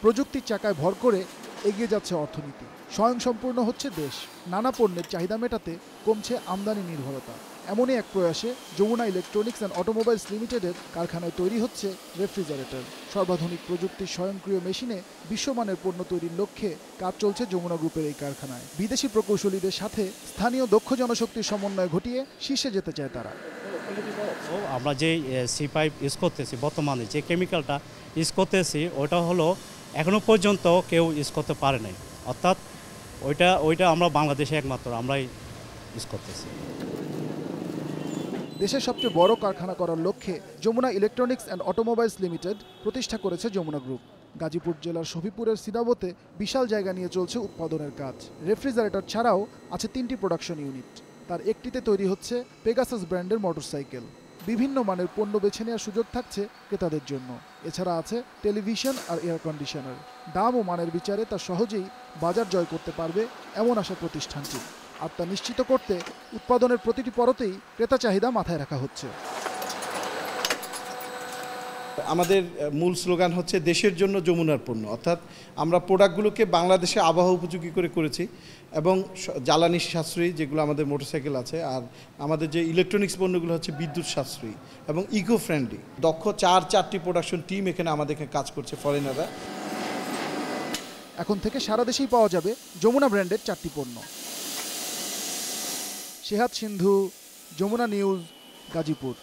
প্রযুক্তির চাকায় ভর করে এগিয়ে যাচ্ছে অর্থনীতি, স্বয়ংসম্পূর্ণ হচ্ছে দেশ, নানা পণ্যের চাহিদা মেটাতে কমছে আমদানি নির্ভরতা। এমনই এক প্রয়াসে যমুনা ইলেকট্রনিক্স অ্যান্ড অটোমোবাইলস লিমিটেডের কারখানায় তৈরি হচ্ছে রেফ্রিজারেটর। সর্বাধুনিক প্রযুক্তির স্বয়ংক্রিয় মেশিনে বিশ্বমানের পণ্য তৈরির লক্ষ্যে কাজ চলছে যমুনা গ্রুপের এই কারখানায়। বিদেশি প্রকৌশলীদের সাথে স্থানীয় দক্ষ জনশক্তির সমন্বয় ঘটিয়ে শীর্ষে যেতে চায় তারা। আমরা যে সি পাইপ ইউজ করতেছি, বর্তমানে যে কেমিক্যালটা ইউজ করতেছি, ওটা হলো এখনও পর্যন্ত কেউ ইউজ করতে পারে নাই। অর্থাৎ ওইটা আমরা বাংলাদেশে একমাত্র আমরাই ইউজ করতেছি। দেশের সবচেয়ে বড় কারখানা করার লক্ষ্যে Jamuna electronics and automobiles limited প্রতিষ্ঠা করেছে যমুনা গ্রুপ। গাজীপুর জেলার শফিপুরের সিদাবতে বিশাল জায়গা নিয়ে চলছে উৎপাদনের কাজ। রেফ্রিজারেটর ছাড়াও আছে 3টি প্রোডাকশন ইউনিট। তার একটিতে তৈরি হচ্ছে পেগাসাস ব্র্যান্ডের মোটরসাইকেল। বিভিন্ন মানের পণ্য বেছে নেওয়ার সুযোগ থাকছে ক্রেতাদের জন্য। এছাড়া আছে টেলিভিশন আর এয়ার কন্ডিশনার। দাম ও মানের বিচারে তা সহজেই বাজার জয় করতে পারবে এমন আশা প্রতিষ্ঠানটি। আর তা নিশ্চিত করতে উৎপাদনের প্রতিটি পরতেই ক্রেতা চাহিদা মাথায় রাখা হচ্ছে। আমাদের মূল স্লোগান হচ্ছে দেশের জন্য যমুনার পণ্য, অর্থাৎ আমরা প্রোডাক্টগুলোকে বাংলাদেশে আবহাওয়া উপযোগী করেছি এবং জ্বালানি সাশ্রয়ী যেগুলো আমাদের মোটরসাইকেল আছে, আর আমাদের যে ইলেকট্রনিক্স পণ্যগুলো হচ্ছে বিদ্যুৎ সাশ্রয়ী এবং ইকো ফ্রেন্ডলি। দক্ষ 4টি প্রোডাকশন টিম এখানে আমাদের কাজ করছে, ফরেনাররা। এখন থেকে সারা দেশেই পাওয়া যাবে যমুনা ব্র্যান্ডের 4টি পণ্য। শেহাদ সিন্ধু, যমুনা নিউজ, গাজীপুর।